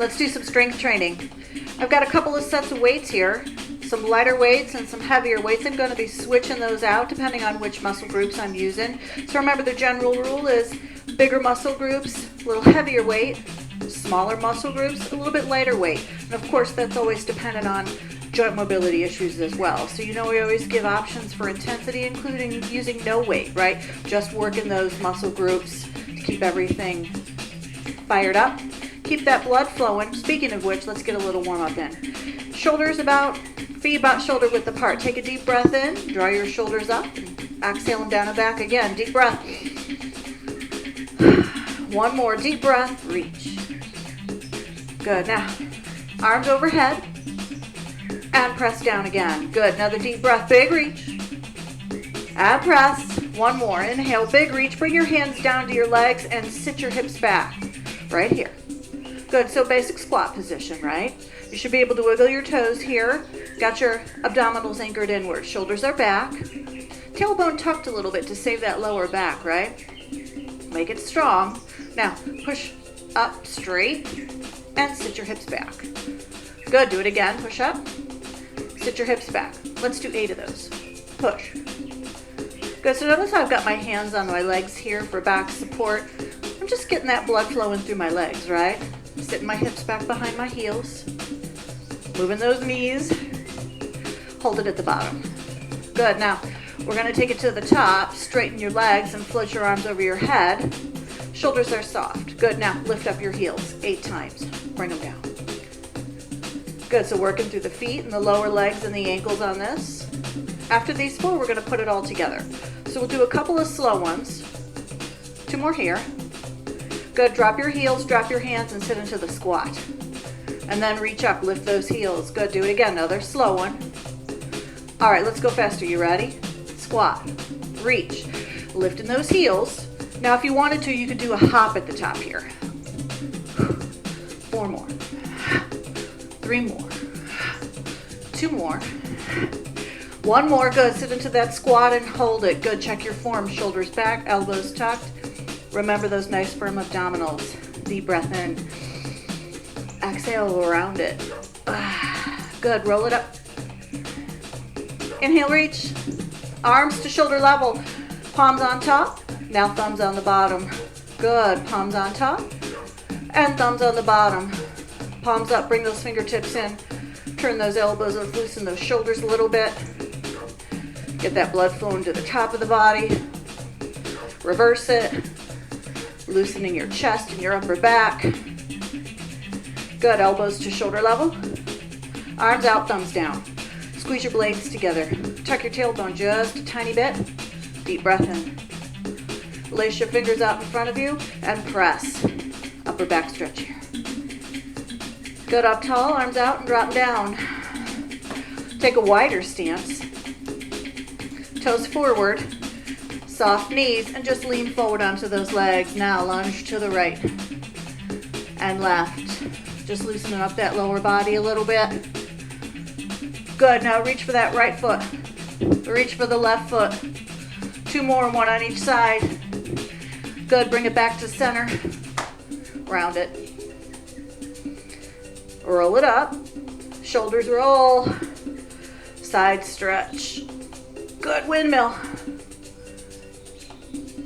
Let's do some strength training. I've got a couple of sets of weights here, some lighter weights and some heavier weights. I'm going to be switching those out depending on which muscle groups I'm using. So remember, the general rule is bigger muscle groups, a little heavier weight, smaller muscle groups, a little bit lighter weight. And of course, that's always dependent on joint mobility issues as well. So we always give options for intensity, including using no weight, right? Just working those muscle groups to keep everything fired up. Keep that blood flowing. Speaking of which, let's get a little warm up in. Shoulders feet about shoulder width apart. Take a deep breath in, draw your shoulders up, and exhale them down and back again. Deep breath. One more deep breath, reach. Good, now arms overhead and press down again. Good, another deep breath, big reach. And press, one more, inhale, big reach. Bring your hands down to your legs and sit your hips back, right here. Good, so basic squat position, right? You should be able to wiggle your toes here. Got your abdominals anchored inward. Shoulders are back. Tailbone tucked a little bit to save that lower back, right? Make it strong. Now, push up straight and sit your hips back. Good, do it again. Push up, sit your hips back. Let's do 8 of those. Push. Good, so notice I've got my hands on my legs here for back support. I'm just getting that blood flowing through my legs, right? Sitting my hips back behind my heels. Moving those knees. Hold it at the bottom. Good, now we're going to take it to the top. Straighten your legs and float your arms over your head. Shoulders are soft. Good, now lift up your heels 8 times. Bring them down. Good, so working through the feet and the lower legs and the ankles on this. After these 4, we're going to put it all together. So we'll do a couple of slow ones. 2 more here. Good, drop your heels, drop your hands, and sit into the squat. And then reach up, lift those heels. Good, do it again, another slow one. All right, let's go faster. You ready? Squat, reach, lifting those heels. Now, if you wanted to, you could do a hop at the top here. 4 more. 3 more. 2 more. 1 more. Good, sit into that squat and hold it. Good, check your form. Shoulders back, elbows tucked. Remember those nice firm abdominals. Deep breath in. Exhale around it. Good, roll it up. Inhale, reach. Arms to shoulder level. Palms on top. Now thumbs on the bottom. Good, palms on top. And thumbs on the bottom. Palms up, bring those fingertips in. Turn those elbows up, loosen those shoulders a little bit. Get that blood flowing to the top of the body. Reverse it. Loosening your chest and your upper back. Good, elbows to shoulder level. Arms out, thumbs down. Squeeze your blades together. Tuck your tailbone just a tiny bit. Deep breath in. Lace your fingers out in front of you and press. Upper back stretch here. Good, up tall, arms out and drop down. Take a wider stance. Toes forward. Soft knees, and just lean forward onto those legs. Now lunge to the right and left. Just loosening up that lower body a little bit. Good, now reach for that right foot. Reach for the left foot. 2 more, 1 on each side. Good, bring it back to center. Round it. Roll it up. Shoulders roll. Side stretch. Good, windmill.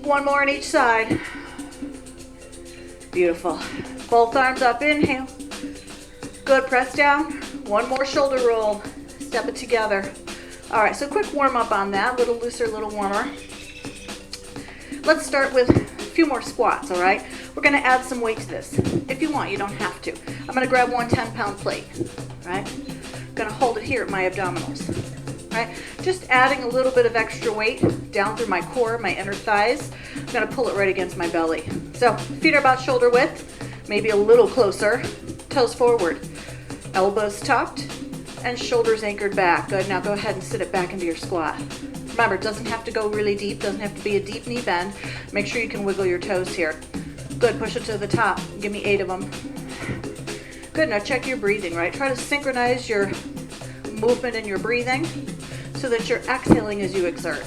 1 more on each side. Beautiful. Both arms up, inhale. Good, press down. 1 more shoulder roll. Step it together. All right, so quick warm up on that. A little looser, a little warmer. Let's start with a few more squats, all right? We're gonna add some weight to this. If you want, you don't have to. I'm gonna grab 1 10-pound plate, right? I'm gonna hold it here at my abdominals, right? Just adding a little bit of extra weight down through my core, my inner thighs. I'm gonna pull it right against my belly. So feet are about shoulder width, maybe a little closer. Toes forward, elbows tucked, and shoulders anchored back. Good, now go ahead and sit it back into your squat. Remember, it doesn't have to go really deep, doesn't have to be a deep knee bend. Make sure you can wiggle your toes here. Good, push it to the top. Give me 8 of them. Good, now check your breathing, right? Try to synchronize your movement and your breathing so that you're exhaling as you exert.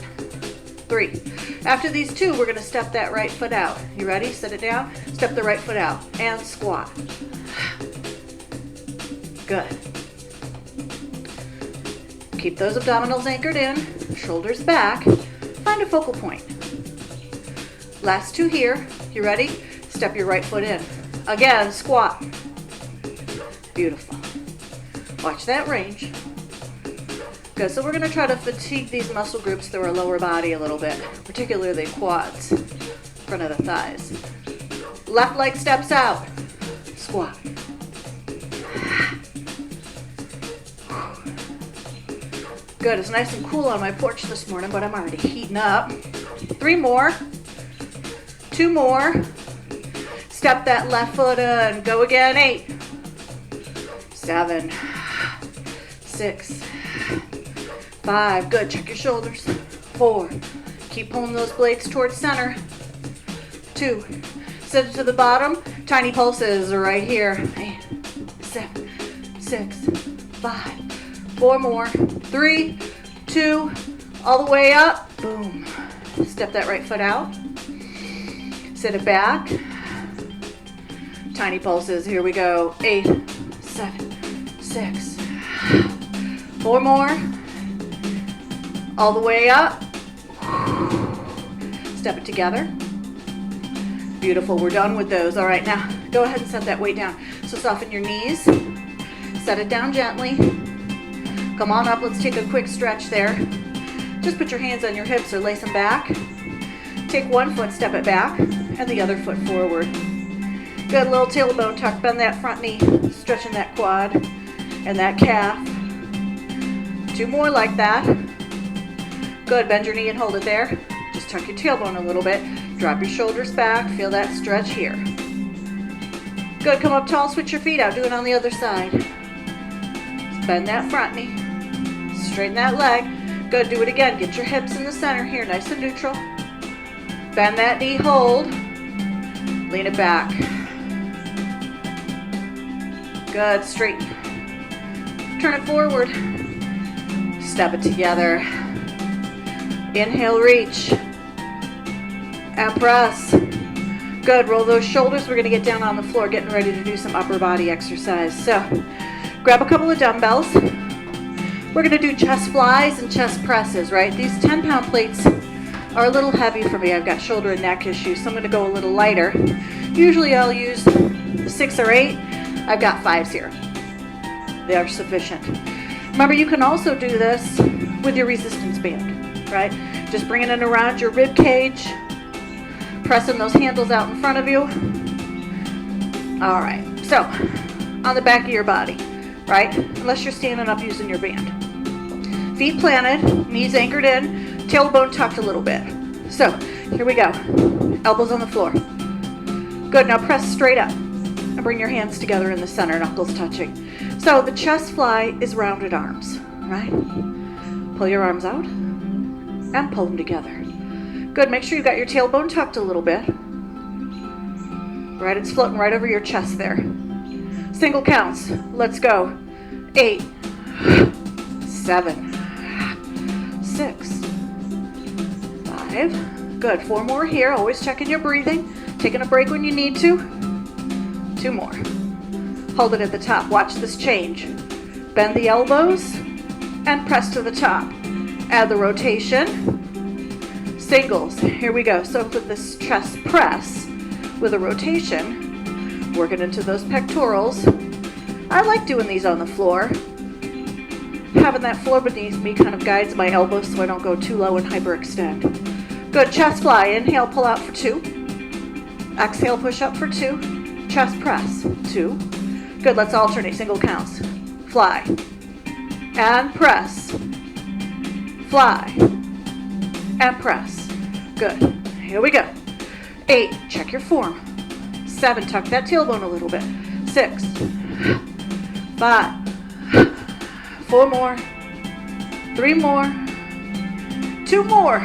3. After these 2, we're gonna step that right foot out. You ready? Sit it down. Step the right foot out and squat. Good. Keep those abdominals anchored in, shoulders back. Find a focal point. Last 2 here. You ready? Step your right foot in. Again, squat. Beautiful. Watch that range. Good, so we're gonna try to fatigue these muscle groups through our lower body a little bit, particularly quads, front of the thighs. Left leg steps out. Squat. Good, it's nice and cool on my porch this morning, but I'm already heating up. 3 more. 2 more. Step that left foot in. Go again. 8, 7, 6, 5. Good, check your shoulders. 4. Keep pulling those blades towards center. 2. Send it to the bottom. Tiny pulses are right here. 8, 7, 6, 5. 4 more. 3, 2, all the way up. Boom. Step that right foot out. Sit it back. Tiny pulses. Here we go. 8, 7, 6. 4 more. All the way up. Step it together. Beautiful. We're done with those. All right, now go ahead and set that weight down. So soften your knees. Set it down gently. Come on up. Let's take a quick stretch there. Just put your hands on your hips or lace them back. Take one foot, step it back, and the other foot forward. Good, little tailbone tuck. Bend that front knee, stretching that quad and that calf. 2 more like that. Good, bend your knee and hold it there. Just tuck your tailbone a little bit. Drop your shoulders back. Feel that stretch here. Good, come up tall, switch your feet out. Do it on the other side. Bend that front knee. Straighten that leg. Good, do it again. Get your hips in the center here, nice and neutral. Bend that knee, hold. Lean it back. Good, straighten. Turn it forward. Step it together. Inhale, reach. And press. Good, roll those shoulders. We're gonna get down on the floor, getting ready to do some upper body exercise. So, grab a couple of dumbbells. We're gonna do chest flies and chest presses, right? These 10-pound plates are a little heavy for me. I've got shoulder and neck issues, so I'm gonna go a little lighter. Usually I'll use 6 or 8. I've got 5s here. They are sufficient. Remember, you can also do this with your resistance band, right? Just bringing it around your rib cage, pressing those handles out in front of you. All right, so on the back of your body, right? Unless you're standing up using your band. Feet planted, knees anchored in, tailbone tucked a little bit. So here we go. Elbows on the floor. Good, now press straight up and bring your hands together in the center, knuckles touching. So the chest fly is rounded arms, right? Pull your arms out and pull them together. Good, make sure you got your tailbone tucked a little bit. Right, it's floating right over your chest there. Single counts, let's go. 8, 7, 6, 5. Good, 4 more here, always checking your breathing. Taking a break when you need to. 2 more. Hold it at the top, watch this change. Bend the elbows and press to the top. Add the rotation. Singles, here we go. So for this chest press with a rotation, working into those pectorals. I like doing these on the floor. Having that floor beneath me kind of guides my elbows so I don't go too low and hyperextend. Good, chest fly, inhale, pull out for 2. Exhale, push up for 2. Chest press, 2. Good, let's alternate, single counts. Fly, and press. Fly, and press. Good, here we go. 8, check your form. 7, tuck that tailbone a little bit. 6, 5, 4 more, 3 more, 2 more.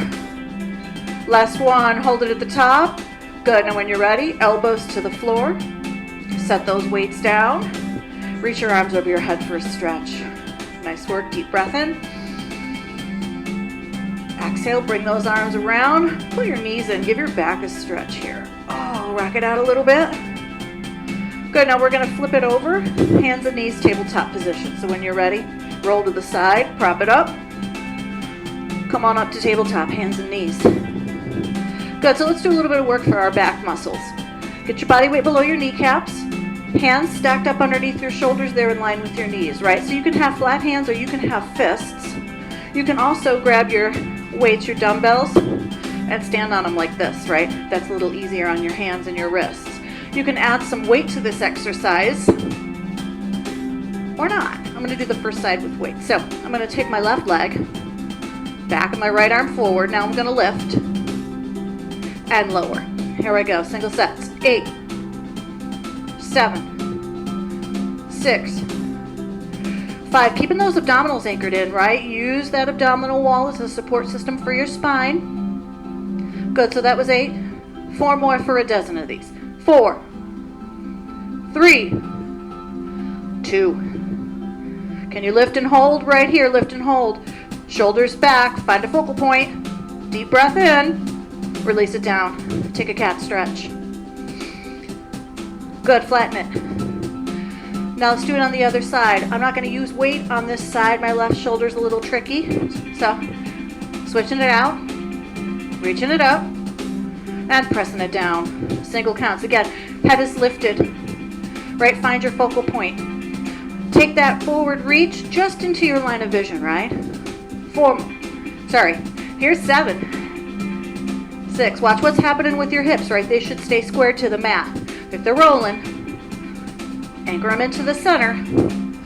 Last one, hold it at the top. Good, now when you're ready, elbows to the floor. Set those weights down. Reach your arms over your head for a stretch. Nice work, deep breath in. Exhale, bring those arms around. Pull your knees in, give your back a stretch here. Oh, rock it out a little bit. Good, now we're gonna flip it over, hands and knees, tabletop position. So when you're ready, roll to the side, prop it up. Come on up to tabletop, hands and knees. Good, so let's do a little bit of work for our back muscles. Get your body weight below your kneecaps, hands stacked up underneath your shoulders there in line with your knees, right? So you can have flat hands or you can have fists. You can also grab your weights, your dumbbells, and stand on them like this, right? That's a little easier on your hands and your wrists. You can add some weight to this exercise, or not. I'm gonna do the first side with weight. So I'm gonna take my left leg, back of my right arm forward. Now I'm gonna lift and lower. Here I go, single sets. 8, 7, 6, 5. Keeping those abdominals anchored in, right? Use that abdominal wall as a support system for your spine. Good, so that was 8. 4 more for a dozen of these. 4, 3, 2. Can you lift and hold right here? Lift and hold. Shoulders back, find a focal point. Deep breath in, release it down. Take a cat stretch. Good, flatten it. Now let's do it on the other side. I'm not gonna use weight on this side. My left shoulder's a little tricky. So, switching it out, reaching it up, and pressing it down. Single counts. Again, head is lifted. Right, find your focal point. Take that forward reach just into your line of vision, right? 4, sorry, here's 7, 6. Watch what's happening with your hips, right? They should stay squared to the mat. If they're rolling, anchor them into the center.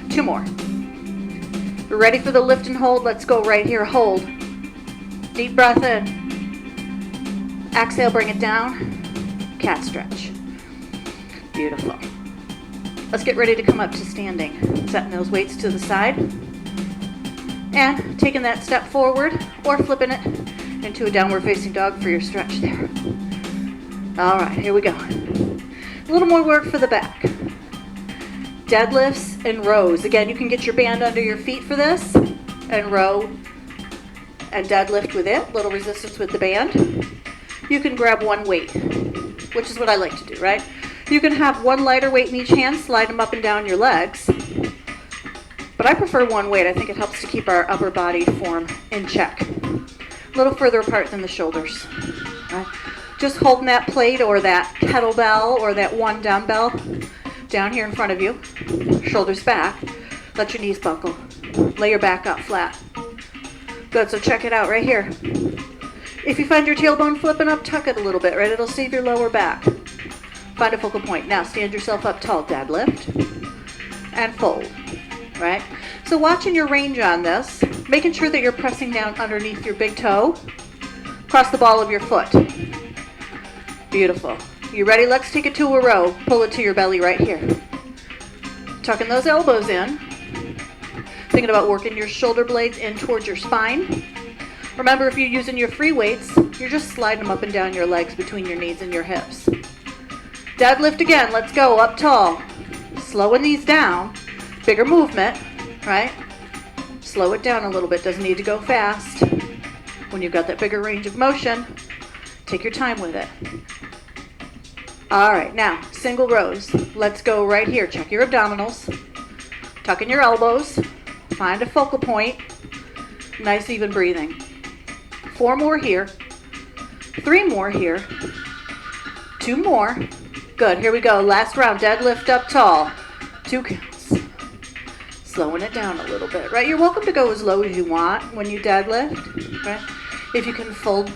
2 more. We're ready for the lift and hold. Let's go right here, hold. Deep breath in. Exhale, bring it down. Cat stretch. Beautiful. Let's get ready to come up to standing. Setting those weights to the side. And taking that step forward or flipping it into a downward facing dog for your stretch there. All right, here we go. A little more work for the back. Deadlifts and rows. Again, you can get your band under your feet for this and row and deadlift with it. Little resistance with the band. You can grab one weight, which is what I like to do, right? You can have one lighter weight in each hand, slide them up and down your legs. But I prefer one weight. I think it helps to keep our upper body form in check. A little further apart than the shoulders. Right? Just holding that plate or that kettlebell or that one dumbbell down here in front of you. Shoulders back. Let your knees buckle. Lay your back up flat. Good, so check it out right here. If you find your tailbone flipping up, tuck it a little bit, right? It'll save your lower back. Find a focal point. Now stand yourself up tall, deadlift, and fold, right? So watching your range on this, making sure that you're pressing down underneath your big toe, across the ball of your foot. Beautiful. You ready? Let's take it to a row. Pull it to your belly right here. Tucking those elbows in. Thinking about working your shoulder blades in towards your spine. Remember, if you're using your free weights, you're just sliding them up and down your legs between your knees and your hips. Deadlift again. Let's go. Up tall. Slowing these down. Bigger movement, right? Slow it down a little bit. Doesn't need to go fast. When you've got that bigger range of motion, take your time with it. All right, now, single rows. Let's go right here. Check your abdominals. Tuck in your elbows. Find a focal point. Nice even breathing. 4 more here. 3 more here. 2 more. Good, here we go. Last round, deadlift up tall. 2 counts. Slowing it down a little bit, right? You're welcome to go as low as you want when you deadlift, right? If you can fold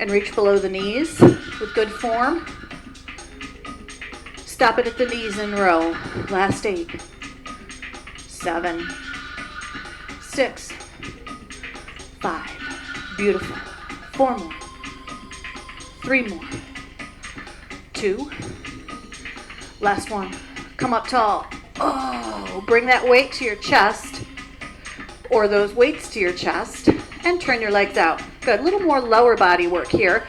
and reach below the knees with good form. Stop it at the knees and row. Last 8, 7, 6, 5. Beautiful. 4 more. 3 more. 2. Last one. Come up tall. Oh, bring that weight to your chest or those weights to your chest and turn your legs out. Good. A little more lower body work here.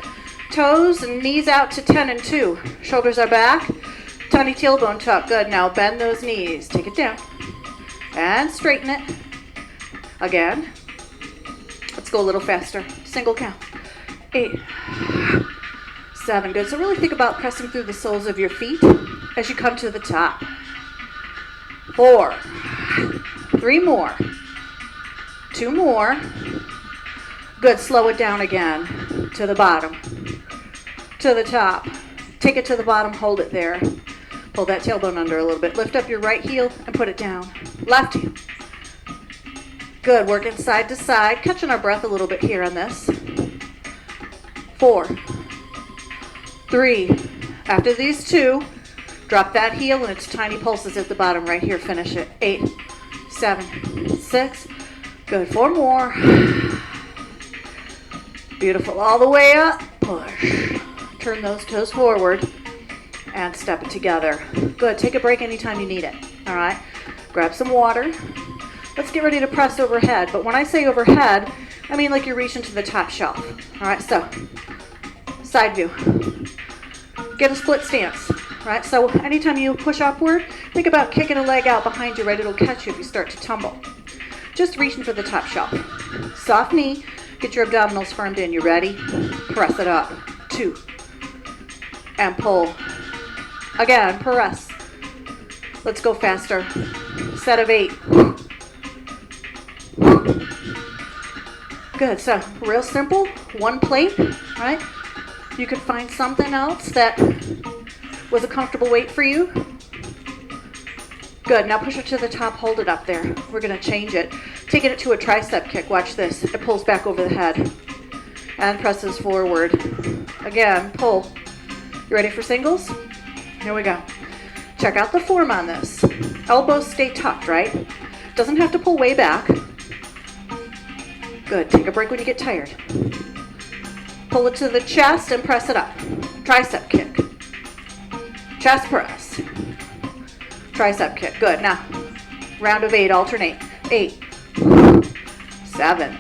Toes and knees out to 10 and 2. Shoulders are back. Tiny tailbone tuck. Good. Now bend those knees. Take it down. And straighten it. Again. Let's go a little faster. Single count. 8, 7. Good. So really think about pressing through the soles of your feet. as you come to the top. 4. 3 more. 2 more. Good, slow it down again. To the bottom. To the top. Take it to the bottom, hold it there. Pull that tailbone under a little bit. Lift up your right heel and put it down. Left heel. Good, working side to side. Catching our breath a little bit here on this. 4. 3. After these 2, drop that heel and it's tiny pulses at the bottom right here. Finish it. 8, 7, 6. Good, 4 more. Beautiful. All the way up. Push. Turn those toes forward and step it together. Good. Take a break anytime you need it. All right. Grab some water. Let's get ready to press overhead. But when I say overhead, I mean like you're reaching to the top shelf. All right. So side view. Get a split stance. Right. So anytime you push upward, think about kicking a leg out behind you. Right. It'll catch you if you start to tumble. Just reaching for the top shelf. Soft knee. Get your abdominals firmed in. You ready? Press it up. 2. And pull. Again, press. Let's go faster. Set of 8. Good, so real simple. 1 plate, right? You could find something else that was a comfortable weight for you. Good, now push it to the top, hold it up there. We're gonna change it. Taking it to a tricep kick, watch this. It pulls back over the head and presses forward. Again, pull. You ready for singles? Here we go. Check out the form on this. Elbows stay tucked, right? Doesn't have to pull way back. Good. Take a break when you get tired. Pull it to the chest and press it up. Tricep kick. Chest press. Tricep kick. Good. Now, round of 8. Alternate. 8, 7,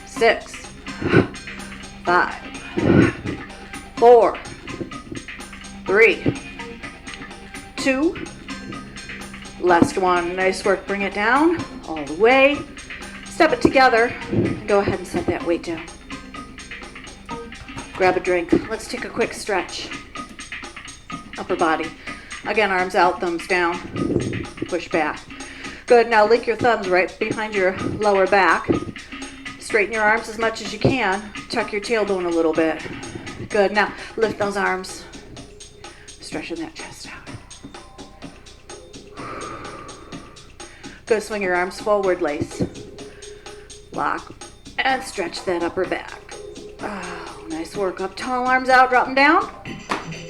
6, 5, 4, 3, 2. Last one. Nice work. Bring it down all the way. Step it together and go ahead and set that weight down. Grab a drink. Let's take a quick stretch. Upper body. Again, arms out, thumbs down. Push back. Good. Now link your thumbs right behind your lower back. Straighten your arms as much as you can. Tuck your tailbone a little bit. Good. Now lift those arms. Stretching that chest out. Go swing your arms forward, lace. Lock. And stretch that upper back. Oh, nice work. Up tall, arms out, drop them down.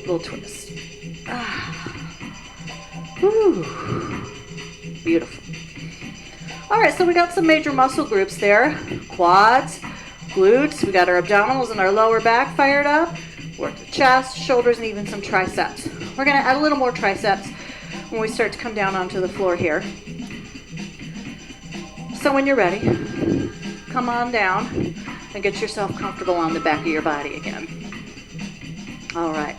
Little twist. Whew. Beautiful. All right, so we got some major muscle groups there. Quads, glutes. We got our abdominals and our lower back fired up. Work the chest, shoulders, and even some triceps. We're going to add a little more triceps when we start to come down onto the floor here. So when you're ready, come on down and get yourself comfortable on the back of your body again. All right.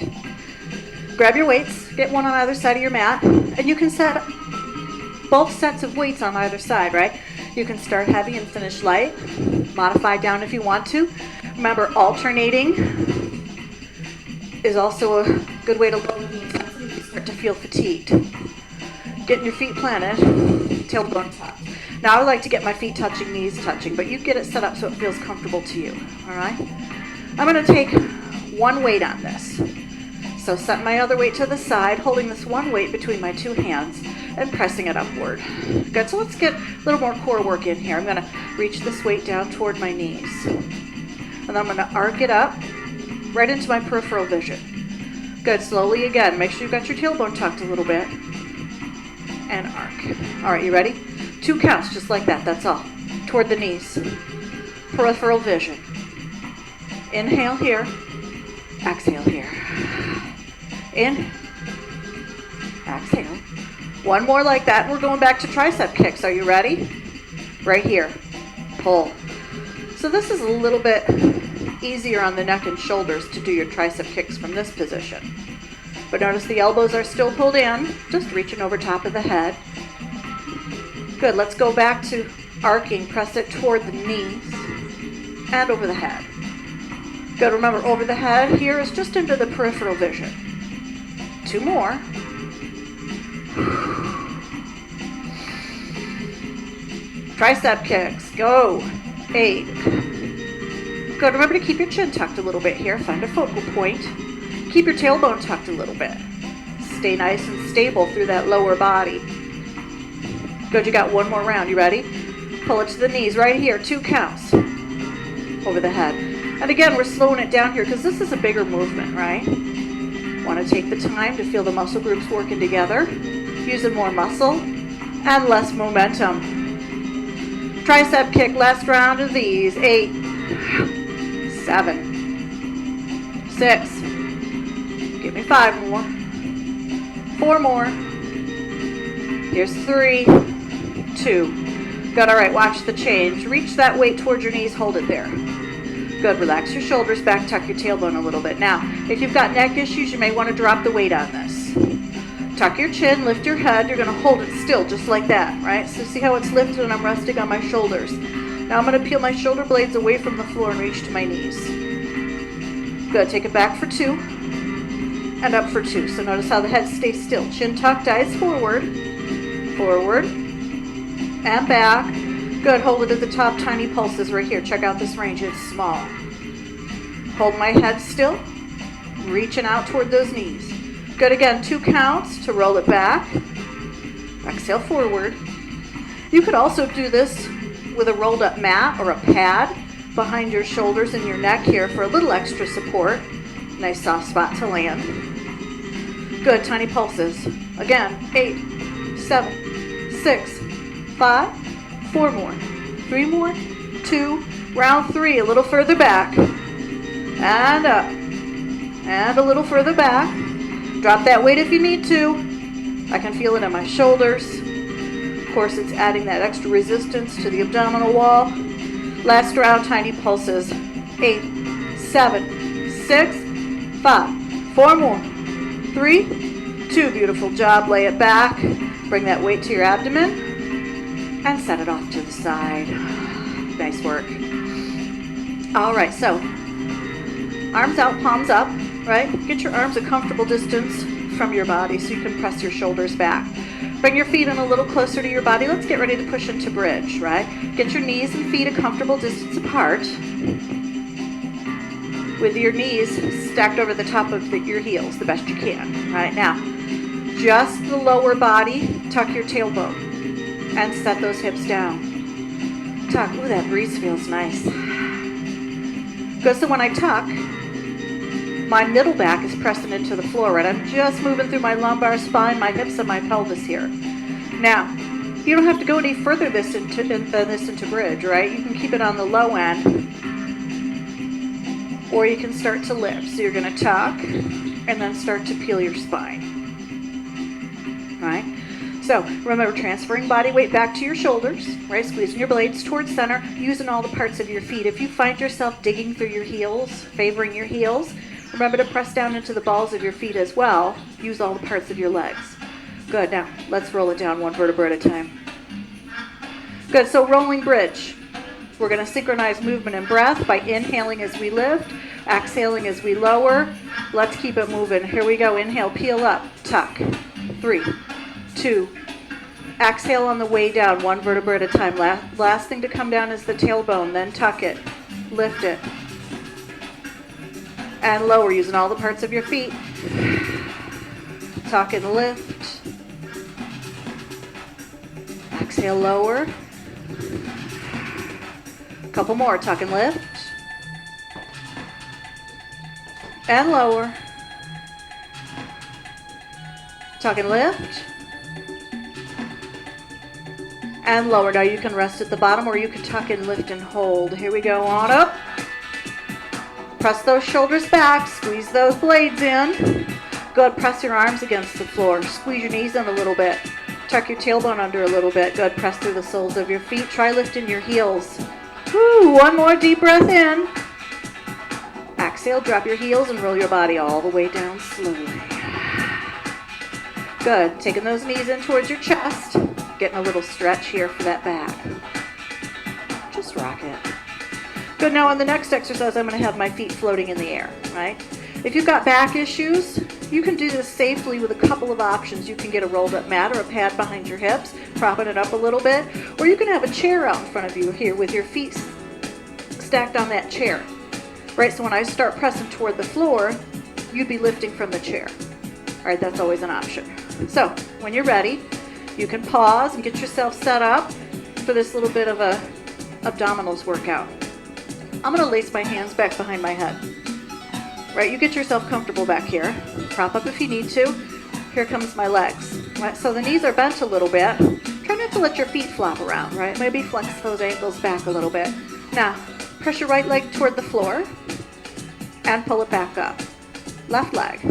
Grab your weights, get one on either side of your mat, and you can set both sets of weights on either side, right? You can start heavy and finish light, modify down if you want to. Remember, alternating is also a good way to lower the intensity if you start to feel fatigued. Getting your feet planted, tailbone tucked. Now I like to get my feet touching, knees touching, but you get it set up so it feels comfortable to you, all right? I'm gonna take one weight on this. So set my other weight to the side, holding this one weight between my two hands and pressing it upward. Good, so let's get a little more core work in here. I'm gonna reach this weight down toward my knees. And then I'm gonna arc it up right into my peripheral vision. Good, slowly again. Make sure you've got your tailbone tucked a little bit. And arc. All right, you ready? 2 counts, just like that, that's all. Toward the knees. Peripheral vision. Inhale here. Exhale here. In. Exhale. One more like that, and we're going back to tricep kicks. Are you ready? Right here. Pull. So this is a little bit easier on the neck and shoulders to do your tricep kicks from this position. But notice the elbows are still pulled in, just reaching over top of the head. Good, let's go back to arcing, press it toward the knees and over the head. Good, remember over the head here is just into the peripheral vision. 2 more. Tricep kicks, go. 8. Good, remember to keep your chin tucked a little bit here. Find a focal point. Keep your tailbone tucked a little bit. Stay nice and stable through that lower body. Good, you got 1 more round. You ready? Pull it to the knees right here. 2 counts. Over the head. And again, we're slowing it down here because this is a bigger movement, right? Want to take the time to feel the muscle groups working together. Using more muscle and less momentum. Tricep kick, last round of these. 8, 7, 6. Give me 5 more. 4 more. Here's 3, 2. Good, all right, watch the change. Reach that weight towards your knees, hold it there. Good, relax your shoulders back, tuck your tailbone a little bit. Now, if you've got neck issues, you may want to drop the weight on this. Tuck your chin, lift your head. You're going to hold it still, just like that, right? So see how it's lifted and I'm resting on my shoulders. Now I'm going to peel my shoulder blades away from the floor and reach to my knees. Good, take it back for 2 and up for 2. So notice how the head stays still. Chin tucked, eyes forward, forward, and back. Good, hold it at the top, tiny pulses right here. Check out this range, it's small. Hold my head still, reaching out toward those knees. Good, again, 2 counts to roll it back. Exhale forward. You could also do this with a rolled up mat or a pad behind your shoulders and your neck here for a little extra support. Nice soft spot to land. Good, tiny pulses. Again, 8, 7, 6, 5, 4 more, 3 more, 2, round 3, a little further back, and up, and a little further back. Drop that weight if you need to. I can feel it in my shoulders. Of course, it's adding that extra resistance to the abdominal wall. Last round, tiny pulses. 8, 7, 6, 5, 4 more, 3, 2, beautiful job. Lay it back. Bring that weight to your abdomen and set it off to the side. Nice work. All right, so arms out, palms up, right? Get your arms a comfortable distance from your body so you can press your shoulders back. Bring your feet in a little closer to your body. Let's get ready to push into bridge, right? Get your knees and feet a comfortable distance apart with your knees stacked over the top of your heels the best you can. Right now, just the lower body, tuck your tailbone and set those hips down. Tuck. Ooh, that breeze feels nice. Good, so when I tuck, my middle back is pressing into the floor, right? I'm just moving through my lumbar spine, my hips, and my pelvis here. Now, you don't have to go any further than this into bridge, right? You can keep it on the low end, or you can start to lift. So you're going to tuck and then start to peel your spine, right? So remember, transferring body weight back to your shoulders, right? Squeezing your blades towards center, using all the parts of your feet. If you find yourself digging through your heels, favoring your heels, remember to press down into the balls of your feet as well. Use all the parts of your legs. Good, now let's roll it down 1 vertebra at a time. Good, so rolling bridge. We're going to synchronize movement and breath by inhaling as we lift, exhaling as we lower. Let's keep it moving. Here we go. Inhale, peel up, tuck. 3, 2. Exhale on the way down, 1 vertebra at a time. Last thing to come down is the tailbone, then tuck it, lift it, and lower, using all the parts of your feet. Tuck and lift. Exhale, lower. Couple more, tuck and lift. And lower. Tuck and lift. And lower. Now you can rest at the bottom or you can tuck and lift and hold. Here we go, on up. Press those shoulders back, squeeze those blades in. Good, press your arms against the floor. Squeeze your knees in a little bit. Tuck your tailbone under a little bit. Good, press through the soles of your feet. Try lifting your heels. Woo, 1 more deep breath in. Exhale, drop your heels and roll your body all the way down slowly. Good, taking those knees in towards your chest. Getting a little stretch here for that back. Just rock it. Good, now on the next exercise, I'm going to have my feet floating in the air, right? If you've got back issues, You can do this safely with a couple of options. You can get a rolled up mat or a pad behind your hips, propping it up a little bit, or you can have a chair out in front of you here with your feet stacked on that chair. Right, so when I start pressing toward the floor, you'd be lifting from the chair. All right, that's always an option. So when you're ready, you can pause and get yourself set up for this little bit of a abdominals workout. I'm gonna lace my hands back behind my head. Right, you get yourself comfortable back here. Prop up if you need to. Here comes my legs. Right, so the knees are bent a little bit. Try not to let your feet flop around, right? Maybe flex those ankles back a little bit. Now, press your right leg toward the floor and pull it back up. Left leg.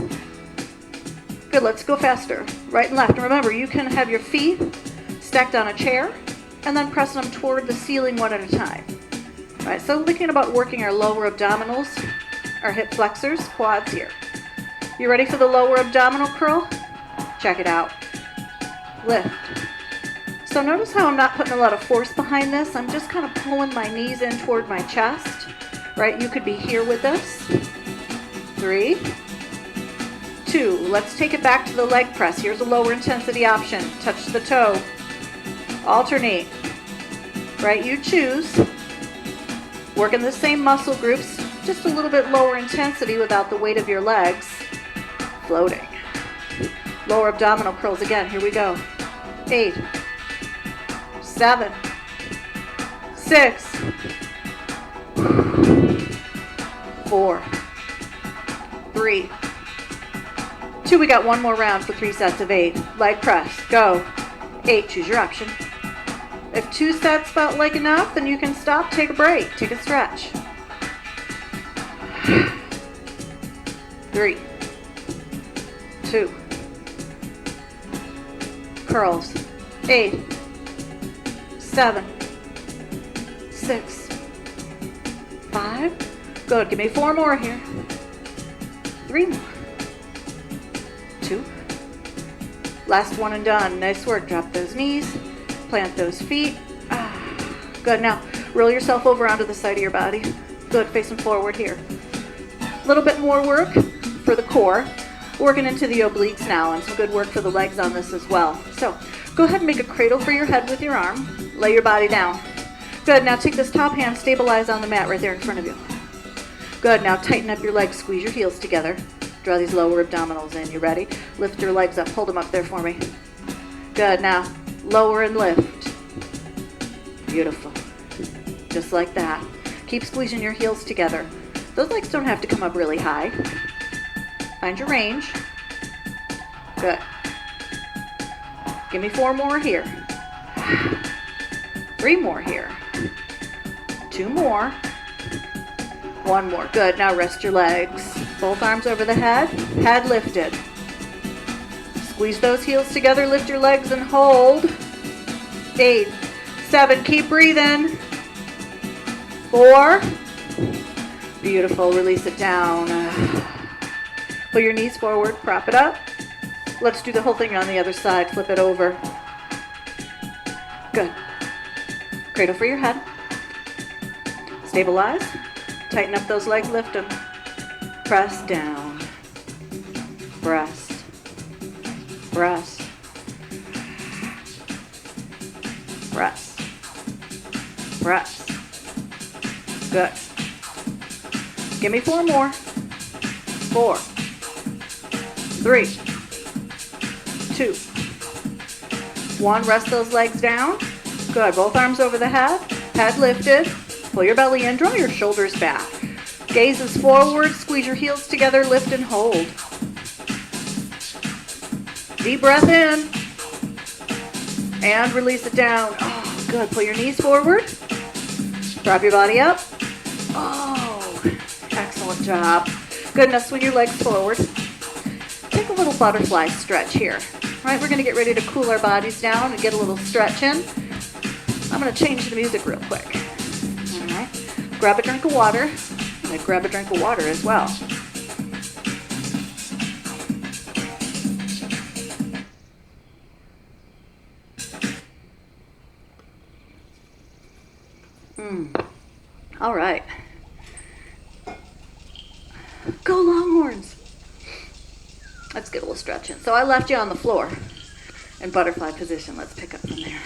Good, let's go faster. Right and left. And remember, you can have your feet stacked on a chair and then press them toward the ceiling one at a time. Right, so thinking about working our lower abdominals, our hip flexors, quads here. You ready for the lower abdominal curl? Check it out. Lift. So notice how I'm not putting a lot of force behind this. I'm just kind of pulling my knees in toward my chest. Right, you could be here with this. 3, 2. Let's take it back to the leg press. Here's a lower intensity option. Touch the toe. Alternate. Right, you choose. Working the same muscle groups, just a little bit lower intensity without the weight of your legs. Floating. Lower abdominal curls again. Here we go. 8, 7, 6, 4, 3, 2. We got one more round for 3 sets of 8. Leg press. Go. 8. Choose your option. If 2 sets felt like enough, then you can stop, take a break, take a stretch. 3, 2, curls. 8, 7, 6, 5. Good, give me 4 more here. 3 more. 2. Last one and done. Nice work. Drop those knees. Plant those feet. Good. Now, roll yourself over onto the side of your body. Good. Facing forward here. A little bit more work for the core. Working into the obliques now, and some good work for the legs on this as well. So, go ahead and make a cradle for your head with your arm. Lay your body down. Good. Now, take this top hand, stabilize on the mat right there in front of you. Good. Now, tighten up your legs. Squeeze your heels together. Draw these lower abdominals in. You ready? Lift your legs up. Hold them up there for me. Good. Now, lower and lift. Beautiful. Just like that. Keep squeezing your heels together. Those legs don't have to come up really high. Find your range. Good. Give me 4 more here. 3 more here. 2 more. 1 more. Good. Now rest your legs. Both arms over the head. Head lifted. Squeeze those heels together. Lift your legs and hold. 8, 7. Keep breathing. 4. Beautiful. Release it down. Pull your knees forward. Prop it up. Let's do the whole thing on the other side. Flip it over. Good. Cradle for your head. Stabilize. Tighten up those legs. Lift them. Press down. Rest. Rest. Rest. Rest. Good. Give me 4 more. 4, 3, 2, 1. Rest those legs down. Good. Both arms over the head. Head lifted. Pull your belly in. Draw your shoulders back. Gaze is forward. Squeeze your heels together. Lift and hold. Deep breath in. And release it down. Oh, good. Pull your knees forward. Drop your body up. Oh, excellent job. Good. Now swing your legs forward. Take a little butterfly stretch here. All right, we're going to get ready to cool our bodies down and get a little stretch in. I'm going to change the music real quick. All right. Grab a drink of water. I'm going to grab a drink of water as well. All right. Go Longhorns. Let's get a little stretch in. So I left you on the floor in butterfly position. Let's pick up from there.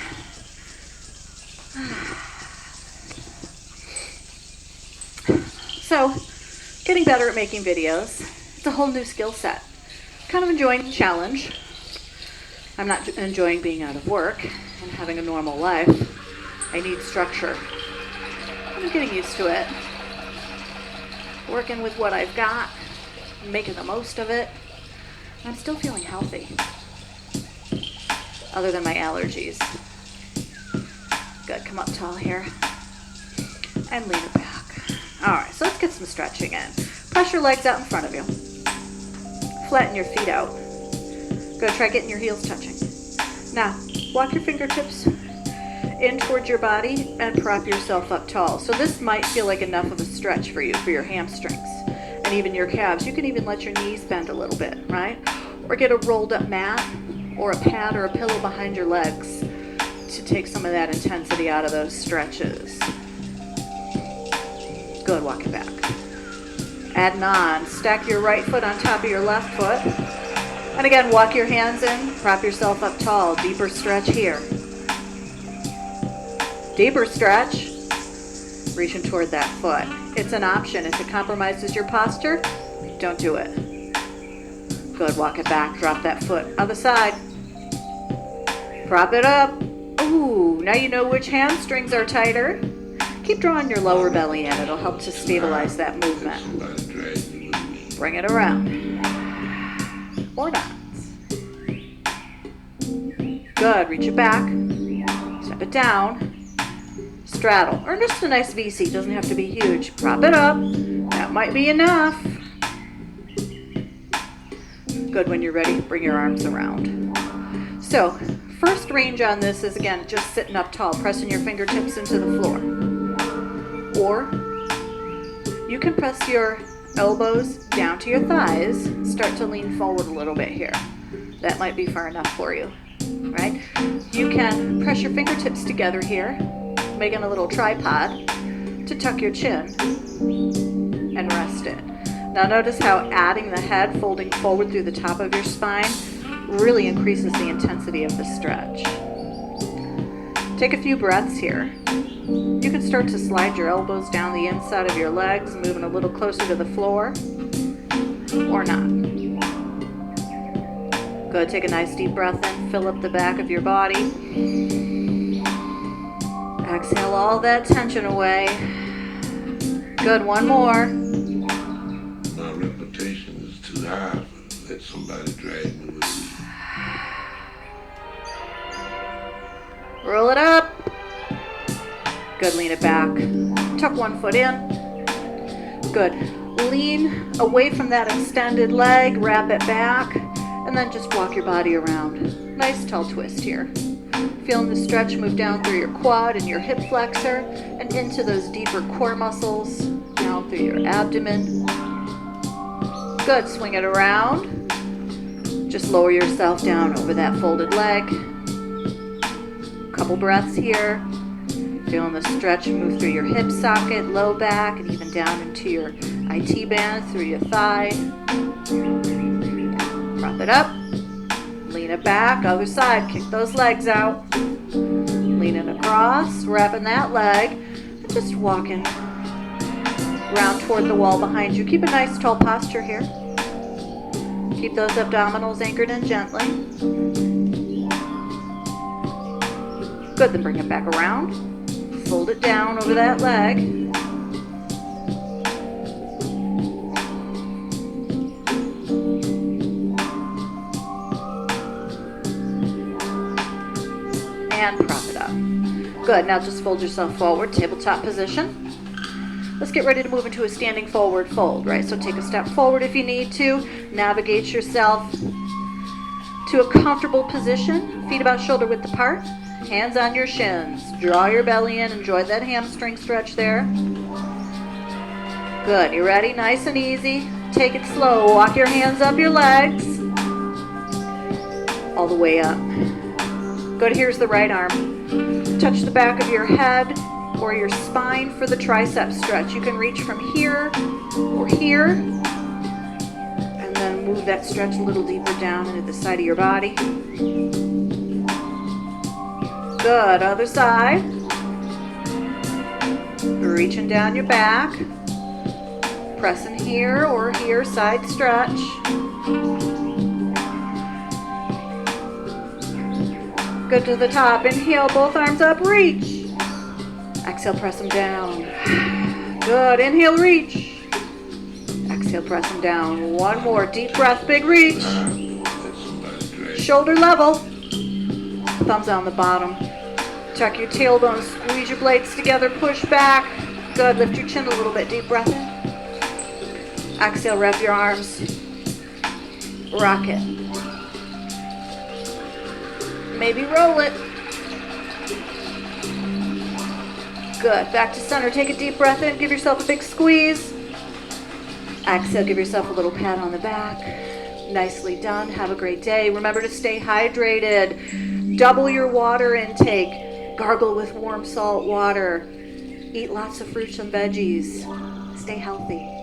So, getting better at making videos. It's a whole new skill set. Kind of enjoying the challenge. I'm not enjoying being out of work and having a normal life. I need structure. I'm getting used to it. Working with what I've got, making the most of it. I'm still feeling healthy, other than my allergies. Good, come up tall here. And lean it back. All right, so let's get some stretching in. Press your legs out in front of you. Flatten your feet out. Go try getting your heels touching. Now, walk your fingertips in towards your body and prop yourself up tall. So this might feel like enough of a stretch for you, for your hamstrings and even your calves. You can even let your knees bend a little bit, right? Or get a rolled up mat or a pad or a pillow behind your legs to take some of that intensity out of those stretches. Good, walk it back. Adding on, stack your right foot on top of your left foot. And again, walk your hands in, prop yourself up tall. Deeper stretch here. Deeper stretch. Reaching toward that foot. It's an option. If it compromises your posture, don't do it. Good, walk it back. Drop that foot. Other side. Prop it up. Ooh, now you know which hamstrings are tighter. Keep drawing your lower belly in. It'll help to stabilize that movement. Bring it around. Or not. Good, reach it back. Step it down. Straddle. Or just a nice VC. Doesn't have to be huge. Prop it up. That might be enough. Good, when you're ready, bring your arms around. So, first range on this is, again, just sitting up tall, pressing your fingertips into the floor. Or you can press your elbows down to your thighs, start to lean forward a little bit here. That might be far enough for you, right? You can press your fingertips together here, making a little tripod to tuck your chin and rest it. Now notice how adding the head, folding forward through the top of your spine, really increases the intensity of the stretch. Take a few breaths here. You can start to slide your elbows down the inside of your legs, moving a little closer to the floor, or not. Good, take a nice deep breath in, fill up the back of your body. Exhale all that tension away. Good, one more. My reputation is too high to let somebody drag me with me. Roll it up. Good, lean it back. Tuck one foot in. Good. Lean away from that extended leg, wrap it back, and then just walk your body around. Nice tall twist here. Feeling the stretch move down through your quad and your hip flexor and into those deeper core muscles, down through your abdomen. Good, swing it around. Just lower yourself down over that folded leg. Couple breaths here. Feeling the stretch move through your hip socket, low back, and even down into your IT band through your thigh. Prop it up. Lean it back. Other side. Kick those legs out. Leaning across. Wrapping that leg. And just walking round toward the wall behind you. Keep a nice tall posture here. Keep those abdominals anchored in gently. Good. Then bring it back around. Fold it down over that leg. And prop it up. Good, now just fold yourself forward, tabletop position. Let's get ready to move into a standing forward fold, right? So take a step forward if you need to. Navigate yourself to a comfortable position. Feet about shoulder width apart. Hands on your shins. Draw your belly in. Enjoy that hamstring stretch there. Good. You ready? Nice and easy. Take it slow. Walk your hands up your legs. All the way up. Good. Here's the right arm. Touch the back of your head or your spine for the tricep stretch. You can reach from here or here. And then move that stretch a little deeper down into the side of your body. Good, other side. Reaching down your back. Pressing here or here, side stretch. Good to the top. Inhale, both arms up, reach. Exhale, press them down. Good, inhale, reach. Exhale, press them down. One more, deep breath, big reach. Shoulder level. Thumbs on the bottom. Tuck your tailbone, squeeze your blades together, push back. Good, lift your chin a little bit, deep breath in. Exhale, wrap your arms. Rock it. Maybe roll it. Good, back to center. Take a deep breath in, give yourself a big squeeze. Exhale, give yourself a little pat on the back. Nicely done, have a great day. Remember to stay hydrated. Double your water intake. Gargle with warm salt water. Eat lots of fruits and veggies. Stay healthy.